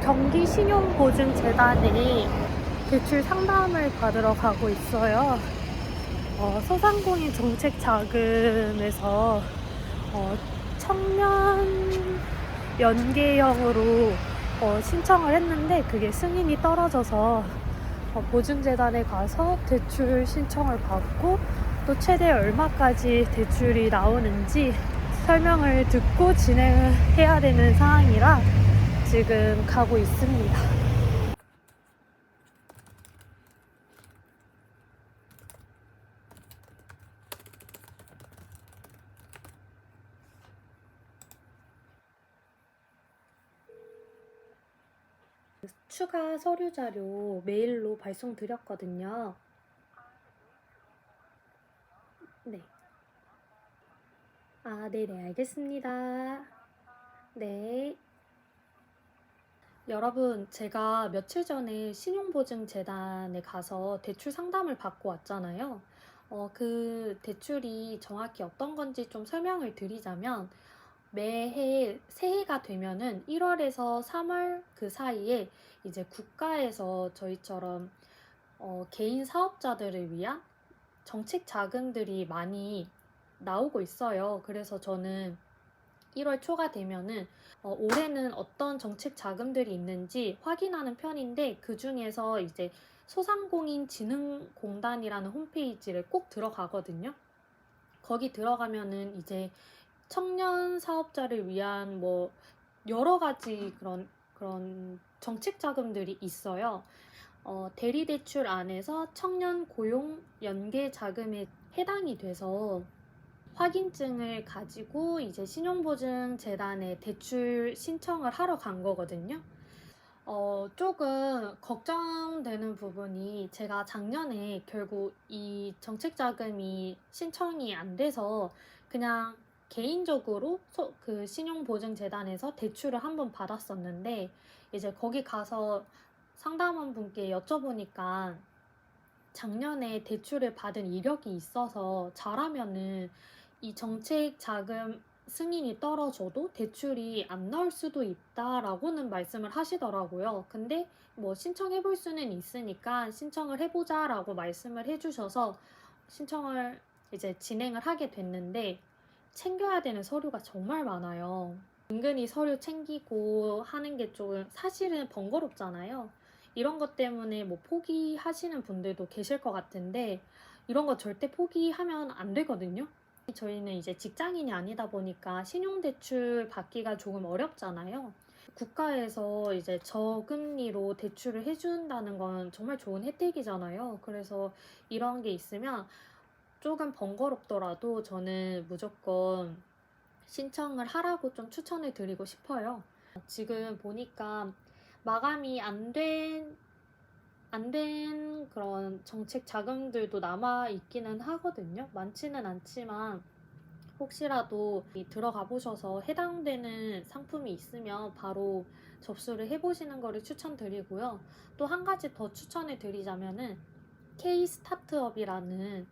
경기신용보증재단에 대출 상담을 받으러 가고 있어요. 소상공인 정책 자금에서 청년 연계형으로 신청을 했는데 그게 승인이 떨어져서 보증재단에 가서 대출 신청을 받고 또 최대 얼마까지 대출이 나오는지 설명을 듣고 진행을 해야 되는 상황이라 지금 가고 있습니다. 추가 서류 자료 메일로 발송 드렸거든요. 네. 네네, 알겠습니다. 네. 여러분, 제가 며칠 전에 신용보증재단에 가서 대출 상담을 받고 왔잖아요. 그 대출이 정확히 어떤 건지 좀 설명을 드리자면, 매해 새해가 되면은 1월에서 3월 그 사이에 이제 국가에서 저희처럼 개인 사업자들을 위한 정책 자금들이 많이 나오고 있어요. 그래서 저는 1월 초가 되면은 올해는 어떤 정책 자금들이 있는지 확인하는 편인데, 그 중에서 이제 소상공인진흥공단이라는 홈페이지를 꼭 들어가거든요. 거기 들어가면은 이제 청년 사업자를 위한 뭐 여러 가지 그런 정책 자금들이 있어요. 대리대출 안에서 청년 고용 연계 자금에 해당이 돼서 확인증을 가지고 이제 신용보증재단에 대출 신청을 하러 간 거거든요. 조금 걱정되는 부분이, 제가 작년에 결국 이 정책자금이 신청이 안 돼서 그냥 개인적으로 그 신용보증재단에서 대출을 한번 받았었는데, 이제 거기 가서 상담원 분께 여쭤보니까 작년에 대출을 받은 이력이 있어서 잘하면은 이 정책 자금 승인이 떨어져도 대출이 안 나올 수도 있다라고는 말씀을 하시더라고요. 근데 뭐 신청해볼 수는 있으니까 신청을 해보자라고 말씀을 해주셔서 신청을 이제 진행을 하게 됐는데, 챙겨야 되는 서류가 정말 많아요. 은근히 서류 챙기고 하는 게 좀 사실은 번거롭잖아요. 이런 것 때문에 뭐 포기하시는 분들도 계실 것 같은데, 이런 거 절대 포기하면 안 되거든요. 저희는 이제 직장인이 아니다 보니까 신용대출 받기가 조금 어렵잖아요. 국가에서 이제 저금리로 대출을 해준다는 건 정말 좋은 혜택이잖아요. 그래서 이런 게 있으면 조금 번거롭더라도 저는 무조건 신청을 하라고 좀 추천을 드리고 싶어요. 지금 보니까 마감이 안 된 그런 정책 자금들도 남아 있기는 하거든요. 많지는 않지만 혹시라도 들어가 보셔서 해당되는 상품이 있으면 바로 접수를 해보시는 거를 추천드리고요. 또 한 가지 더 추천을 드리자면은 K-스타트업이라는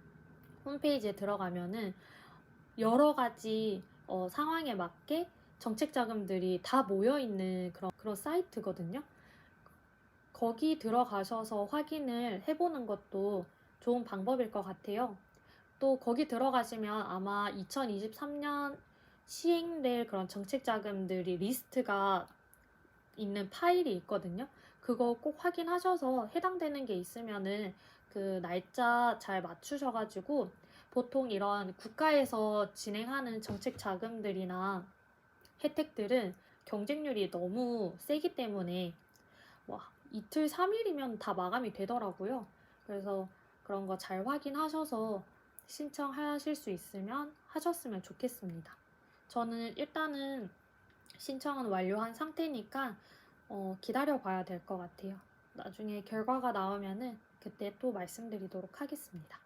홈페이지에 들어가면은 여러 가지 상황에 맞게 정책 자금들이 다 모여있는 그런 사이트거든요. 거기 들어가셔서 확인을 해보는 것도 좋은 방법일 것 같아요. 또 거기 들어가시면 아마 2023년 시행될 그런 정책 자금들이 리스트가 있는 파일이 있거든요. 그거 꼭 확인하셔서 해당되는 게 있으면은 그 날짜 잘 맞추셔가지고, 보통 이런 국가에서 진행하는 정책 자금들이나 혜택들은 경쟁률이 너무 세기 때문에 이틀, 3일이면 다 마감이 되더라고요. 그래서 그런 거 잘 확인하셔서 신청하실 수 있으면 하셨으면 좋겠습니다. 저는 일단은 신청은 완료한 상태니까 기다려 봐야 될 것 같아요. 나중에 결과가 나오면은 그때 또 말씀드리도록 하겠습니다.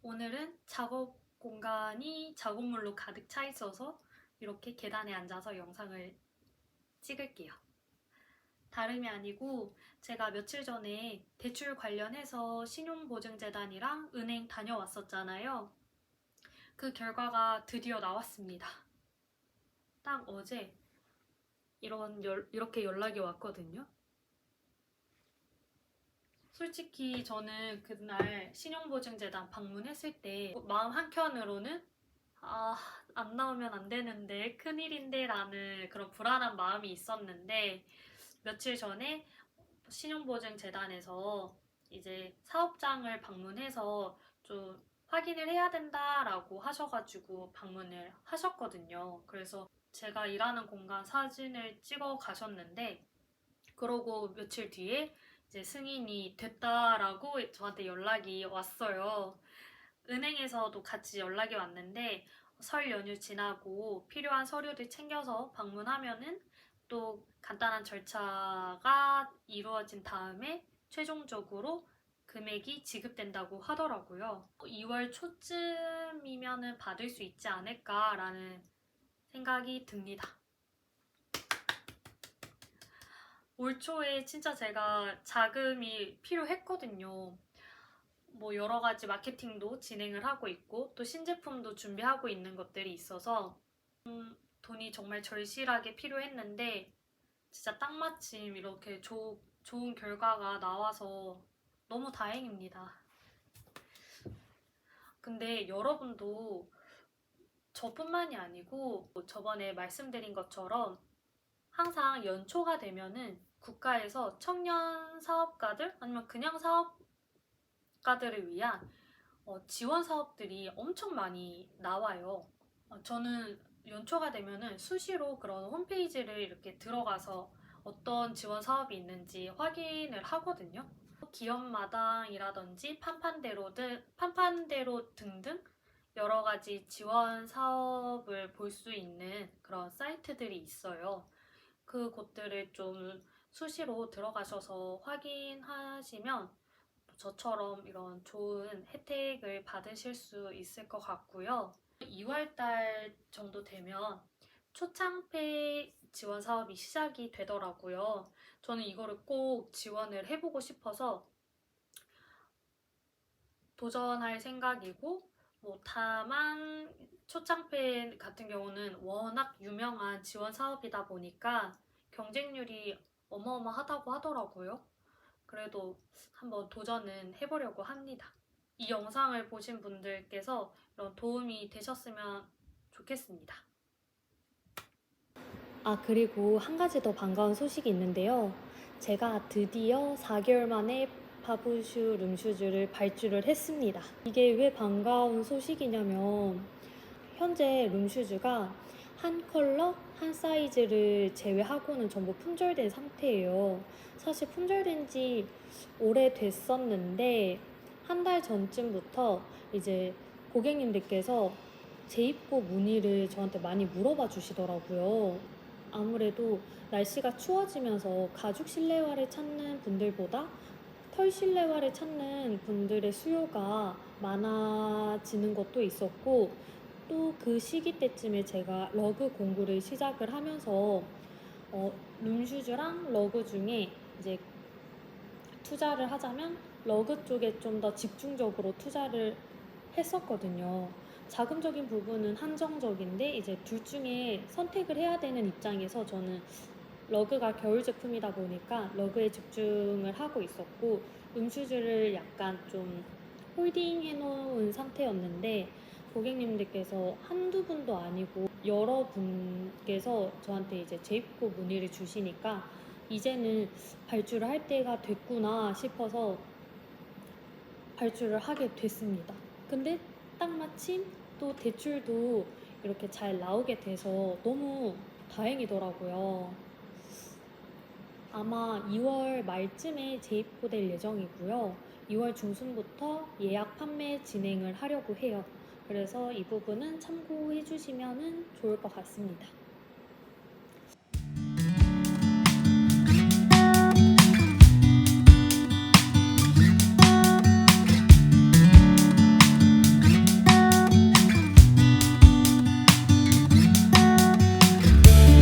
오늘은 작업 공간이 작업물로 가득 차 있어서 이렇게 계단에 앉아서 영상을 찍을게요. 다름이 아니고 제가 며칠 전에 대출 관련해서 신용보증재단이랑 은행 다녀왔었잖아요. 그 결과가 드디어 나왔습니다. 딱 어제 이렇게 연락이 왔거든요. 솔직히 저는 그날 신용보증재단 방문했을 때 마음 한켠으로는 안 나오면 안 되는데 큰일인데 라는 그런 불안한 마음이 있었는데, 며칠 전에 신용보증재단에서 이제 사업장을 방문해서 좀 확인을 해야 된다라고 하셔가지고 방문을 하셨거든요. 그래서 제가 일하는 공간 사진을 찍어 가셨는데, 그러고 며칠 뒤에 이제 승인이 됐다라고 저한테 연락이 왔어요. 은행에서도 같이 연락이 왔는데, 설 연휴 지나고 필요한 서류들 챙겨서 방문하면은 또 간단한 절차가 이루어진 다음에 최종적으로 금액이 지급된다고 하더라고요. 2월 초쯤이면은 받을 수 있지 않을까라는 생각이 듭니다. 올 초에 진짜 제가 자금이 필요했거든요. 뭐 여러 가지 마케팅도 진행을 하고 있고 또 신제품도 준비하고 있는 것들이 있어서 돈이 정말 절실하게 필요했는데, 진짜 딱 마침 이렇게 좋은 결과가 나와서 너무 다행입니다. 근데 여러분도 저뿐만이 아니고 저번에 말씀드린 것처럼 항상 연초가 되면은 국가에서 청년 사업가들 아니면 그냥 사업가들을 위한 지원 사업들이 엄청 많이 나와요. 저는 연초가 되면은 수시로 그런 홈페이지를 이렇게 들어가서 어떤 지원 사업이 있는지 확인을 하거든요. 기업마당이라든지 판판대로 등등 여러 가지 지원 사업을 볼 수 있는 그런 사이트들이 있어요. 그 곳들을 좀 수시로 들어가셔서 확인하시면 저처럼 이런 좋은 혜택을 받으실 수 있을 것 같고요. 2월달 정도 되면 초창폐 지원 사업이 시작이 되더라고요. 저는 이거를 꼭 지원을 해보고 싶어서 도전할 생각이고, 다만 초창폐 같은 경우는 워낙 유명한 지원 사업이다 보니까 경쟁률이 어마어마하다고 하더라고요. 그래도 한번 도전은 해보려고 합니다. 이 영상을 보신 분들께서 이런 도움이 되셨으면 좋겠습니다. 그리고 한 가지 더 반가운 소식이 있는데요. 제가 드디어 4개월 만에 파부슈 룸슈즈를 발주를 했습니다. 이게 왜 반가운 소식이냐면, 현재 룸슈즈가 한 컬러, 한 사이즈를 제외하고는 전부 품절된 상태예요. 사실 품절된 지 오래됐었는데 한 달 전쯤부터 이제 고객님들께서 재입고 문의를 저한테 많이 물어봐 주시더라고요. 아무래도 날씨가 추워지면서 가죽 실내화를 찾는 분들보다 털 실내화를 찾는 분들의 수요가 많아지는 것도 있었고, 또 그 시기 때쯤에 제가 러그 공부를 시작을 하면서 룸슈즈랑 러그 중에 이제 투자를 하자면 러그 쪽에 좀 더 집중적으로 투자를 했었거든요. 자금적인 부분은 한정적인데 이제 둘 중에 선택을 해야 되는 입장에서 저는 러그가 겨울 제품이다 보니까 러그에 집중을 하고 있었고, 룸슈즈를 약간 좀 홀딩 해놓은 상태였는데, 고객님들께서 한두 분도 아니고 여러 분께서 저한테 이제 재입고 문의를 주시니까 이제는 발주를 할 때가 됐구나 싶어서 발주를 하게 됐습니다. 근데 딱 마침 또 대출도 이렇게 잘 나오게 돼서 너무 다행이더라고요. 아마 2월 말쯤에 재입고될 예정이고요. 2월 중순부터 예약 판매 진행을 하려고 해요. 그래서 이 부분은 참고해 주시면 좋을 것 같습니다.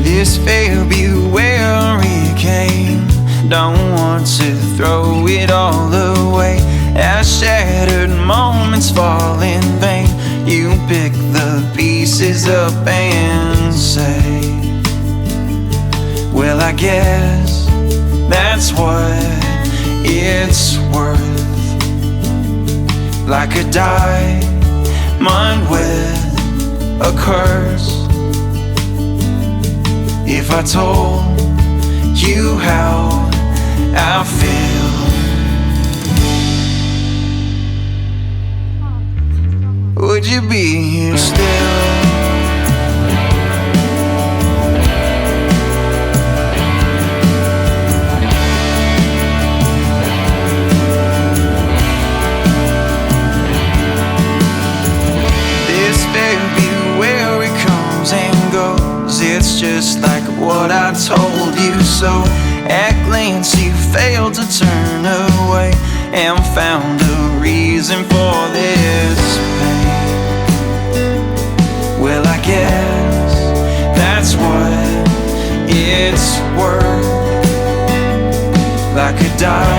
This February came, don't want to throw it all away. As shattered moments fall in vain, you pick the pieces up and say Well, I guess that's what it's worth. Like a diamond with a curse. If I told you how I feel, would you be here still? February comes and goes, it's just like what I told you so. At glance you failed to turn away and found a reason for this pain. Well, I guess that's what it's worth. Like a diamond